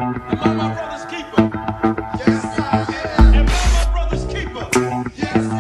Am I my brother's keeper? Yes, I am. Am I my brother's keeper? Yes, I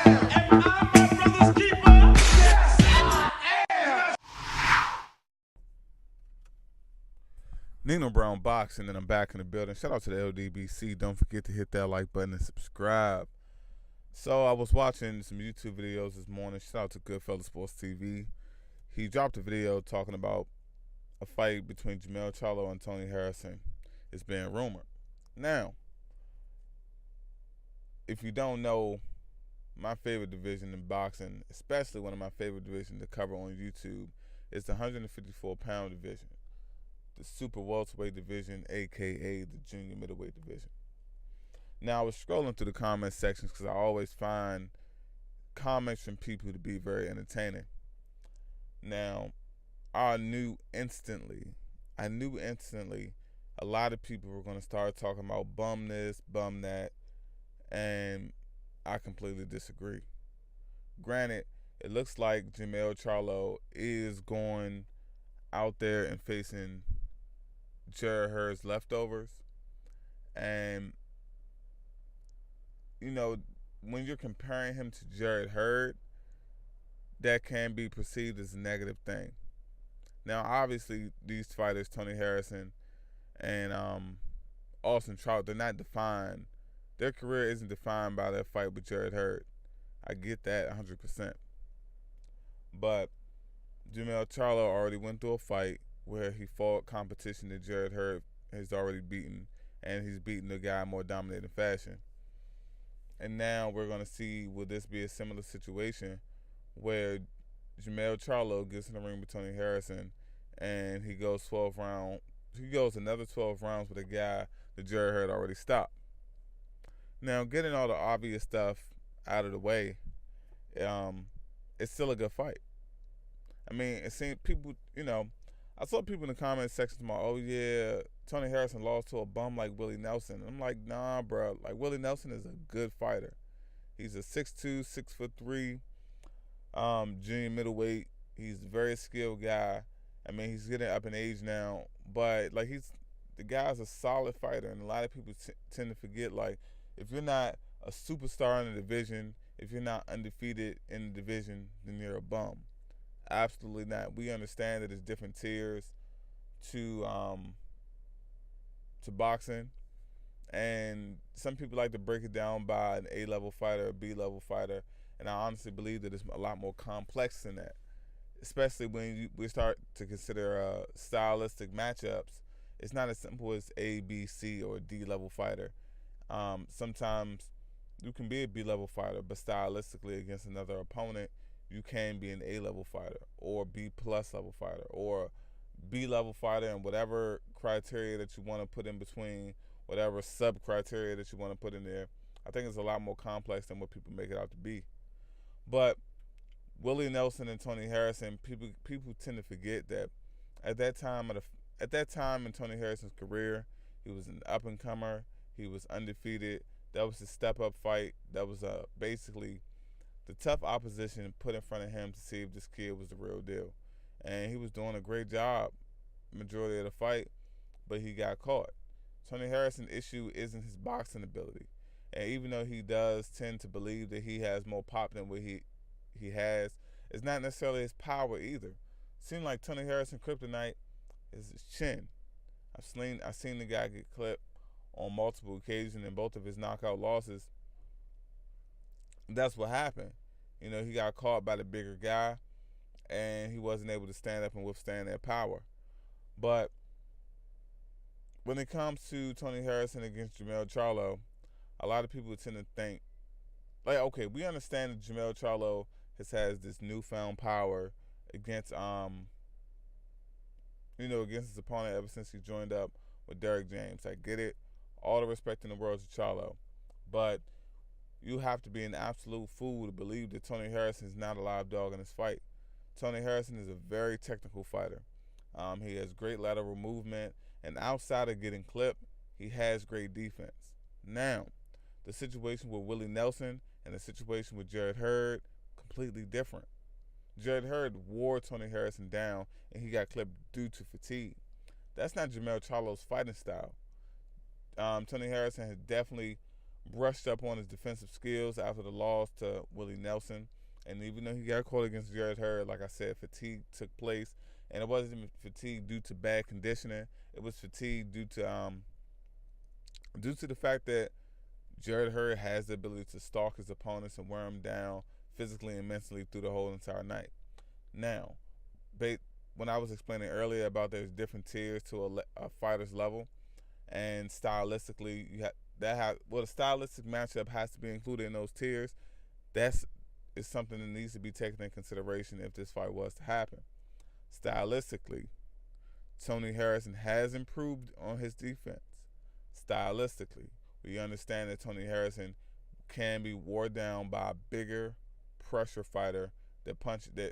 am. Am I my brother's keeper? Yes, I am. Nino Brown Boxing, and I'm back in the building. Shout out to the LDBC. Don't forget to hit that like button and subscribe. So I was watching some YouTube videos this morning. Shout out to Goodfellas Sports TV. He dropped a video talking about a fight between Jermell Charlo and Tony Harrison. It's being rumored. Now, if you don't know, my favorite division in boxing, especially one of my favorite divisions to cover on YouTube, is the 154-pound division, the super welterweight division, aka the junior middleweight division. Now, I was scrolling through the comment sections because I always find comments from people to be very entertaining. Now, I knew instantly a lot of people were going to start talking about bum this, bum that, and I completely disagree. Granted, it looks like Jermell Charlo is going out there and facing Jarrett Hurd's leftovers. And, you know, when you're comparing him to Jarrett Hurd, that can be perceived as a negative thing. Now, obviously, these fighters, Tony Harrison and Austin Trout, they're not defined. Their career isn't defined by their fight with Jarrett Hurd. I get that 100%. But Jermell Charlo already went through a fight where he fought competition that Jarrett Hurd has already beaten, and he's beaten the guy in more dominating fashion. And now we're going to see, will this be a similar situation where Jermell Charlo gets in the ring with Tony Harrison and he goes another 12 rounds with a guy that Jarrett Hurd already stopped. Now, getting all the obvious stuff out of the way, it's still a good fight. I mean, it seems people, I saw people in the comment section about, oh yeah, Tony Harrison lost to a bum like Willie Nelson. And I'm like, nah, bro. Like, Willie Nelson is a good fighter. He's a 6'2", 6'3", junior middleweight. He's a very skilled guy. I mean, he's getting up in age now, but like the guy's a solid fighter, and a lot of people tend to forget, like, if you're not a superstar in the division, if you're not undefeated in the division, then you're a bum. Absolutely not. We understand that there's different tiers to boxing, and some people like to break it down by an A-level fighter, a B-level fighter, and I honestly believe that it's a lot more complex than that, especially when we start to consider stylistic matchups. It's not as simple as A, B, C, or D-level fighter. Sometimes you can be a B-level fighter, but stylistically against another opponent, you can be an A-level fighter or B-plus level fighter or B-level fighter, and whatever criteria that you want to put in between, whatever sub-criteria that you want to put in there. I think it's a lot more complex than what people make it out to be. But Willie Nelson and Tony Harrison, people tend to forget that at that time in Tony Harrison's career, he was an up-and-comer. He was undefeated. That was his step-up fight. That was basically the tough opposition put in front of him to see if this kid was the real deal. And he was doing a great job majority of the fight, but he got caught. Tony Harrison's issue isn't his boxing ability. And even though he does tend to believe that he has more pop than what he has, it's not necessarily his power either. Seems like Tony Harrison kryptonite is his chin. I've seen the guy get clipped on multiple occasions in both of his knockout losses. That's what happened. He got caught by the bigger guy, and he wasn't able to stand up and withstand that power. But when it comes to Tony Harrison against Jermell Charlo, a lot of people tend to think, like, okay, we understand that Jermell Charlo has this newfound power against against his opponent ever since he joined up with Derrick James. I get it. All the respect in the world to Charlo. But you have to be an absolute fool to believe that Tony Harrison is not a live dog in this fight. Tony Harrison is a very technical fighter. He has great lateral movement, and outside of getting clipped, he has great defense. Now, the situation with Willie Nelson and the situation with Jarrett Hurd, completely different. Jarrett Hurd wore Tony Harrison down, and he got clipped due to fatigue. That's not Jermell Charlo's fighting style. Tony Harrison has definitely brushed up on his defensive skills after the loss to Willie Nelson. And even though he got caught against Jarrett Hurd, like I said, fatigue took place. And it wasn't even fatigue due to bad conditioning. It was fatigue due to the fact that Jarrett Hurd has the ability to stalk his opponents and wear them down physically and mentally through the whole entire night. Now, when I was explaining earlier about there's different tiers to a fighter's level, and stylistically, a stylistic matchup has to be included in those tiers. That's is something that needs to be taken in consideration if this fight was to happen. Stylistically, Tony Harrison has improved on his defense. Stylistically, we understand that Tony Harrison can be wore down by a bigger pressure fighter that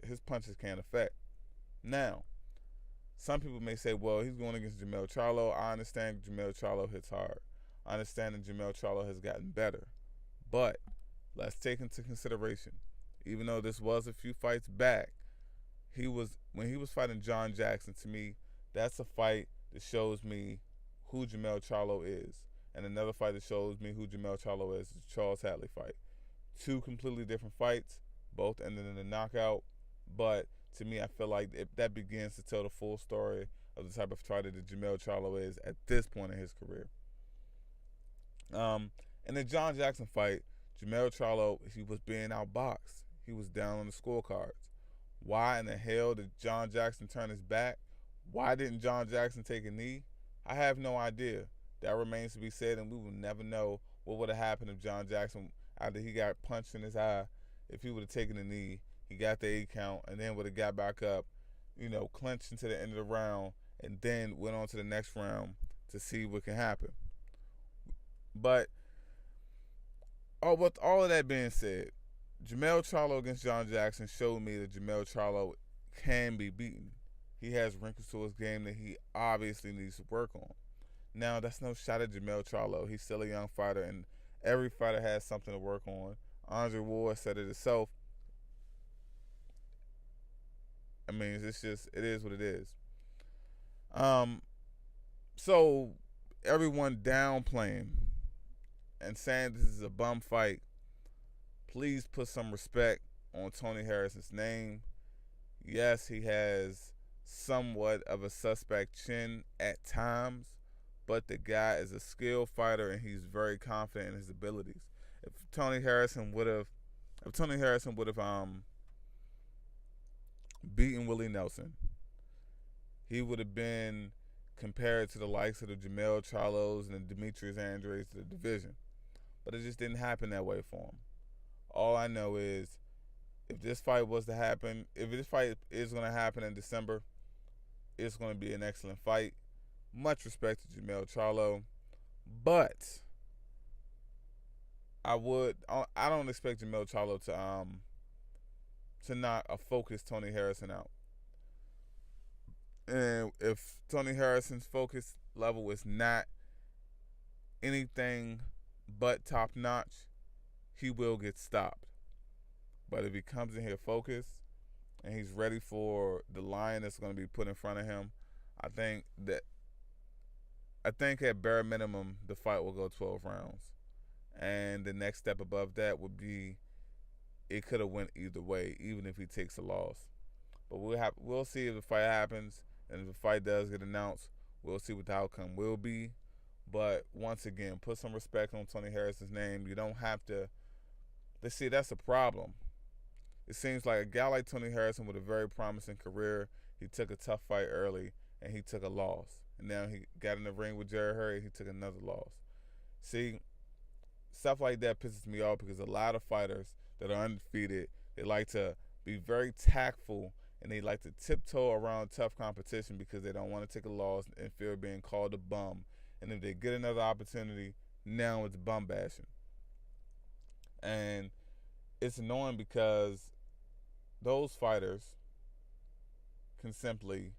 his punches can't affect. Now, some people may say, well, he's going against Jermell Charlo. I understand Jermell Charlo hits hard. I understand that Jermell Charlo has gotten better. But let's take into consideration, even though this was a few fights back, when he was fighting John Jackson, to me, that's a fight that shows me who Jermell Charlo is. And another fight that shows me who Jermell Charlo is the Charles Hadley fight. Two completely different fights, both ended in a knockout. But to me, I feel like that begins to tell the full story of the type of fighter that Jermell Charlo is at this point in his career. In the John Jackson fight, Jermell Charlo, he was being outboxed. He was down on the scorecards. Why in the hell did John Jackson turn his back? Why didn't John Jackson take a knee? I have no idea. That remains to be said, and we will never know what would have happened if John Jackson, after he got punched in his eye, if he would have taken a knee, he got the 8 count, and then would have got back up, clinched into the end of the round, and then went on to the next round to see what can happen. But with all of that being said, Jermell Charlo against John Jackson showed me that Jermell Charlo can be beaten. He has wrinkles to his game that he obviously needs to work on. Now, that's no shot at Jermell Charlo. He's still a young fighter, and every fighter has something to work on. Andre Ward said it himself. I mean, it is what it is. So everyone downplaying and saying this is a bum fight, please put some respect on Tony Harrison's name. Yes, he has somewhat of a suspect chin at times, but the guy is a skilled fighter and he's very confident in his abilities. If Tony Harrison would have beaten Willie Nelson, he would have been compared to the likes of the Jermell Charlos and the Demetrius Andres of the division. But it just didn't happen that way for him. All I know is if this fight was to happen, if this fight is going to happen in December, it's going to be an excellent fight. Much respect to Jermell Charlo, but I don't expect Jermell Charlo to knock a focused Tony Harrison out. And if Tony Harrison's focus level is not anything but top notch, he will get stopped. But if he comes in here focused and he's ready for the line that's going to be put in front of him, I think at bare minimum the fight will go 12 rounds. And the next step above that would be it could have went either way, even if he takes a loss. But we'll see if the fight happens, and if the fight does get announced, we'll see what the outcome will be. But once again, put some respect on Tony Harrison's name. You don't have to. Let's see, that's a problem. It seems like a guy like Tony Harrison with a very promising career, he took a tough fight early and he took a loss. And now he got in the ring with Jarrett Hurd, he took another loss. See, stuff like that pisses me off because a lot of fighters that are undefeated, they like to be very tactful and they like to tiptoe around tough competition because they don't want to take a loss and fear being called a bum. And if they get another opportunity, now it's bum bashing. And it's annoying because those fighters can simply,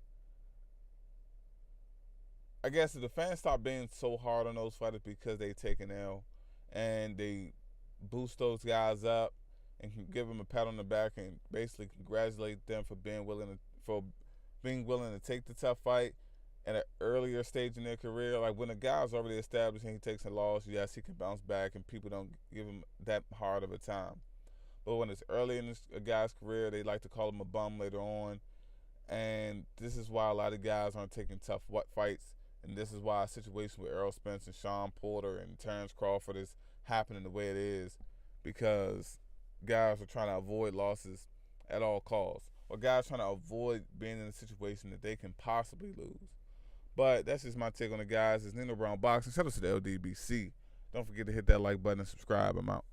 I guess if the fans stop being so hard on those fighters because they take an L and they boost those guys up and can give them a pat on the back and basically congratulate them for being willing to take the tough fight, at an earlier stage in their career. Like when a guy's already established and he takes a loss, yes, he can bounce back and people don't give him that hard of a time. But when it's early in a guy's career, they like to call him a bum later on. And this is why a lot of guys aren't taking tough fights. And this is why a situation with Errol Spence and Sean Porter and Terrence Crawford is happening the way it is, because guys are trying to avoid losses at all costs, or guys trying to avoid being in a situation that they can possibly lose. But that's just my take on it, guys. It's Nino Brown Boxing. Shout out to the LDBC. Don't forget to hit that like button and subscribe. I'm out.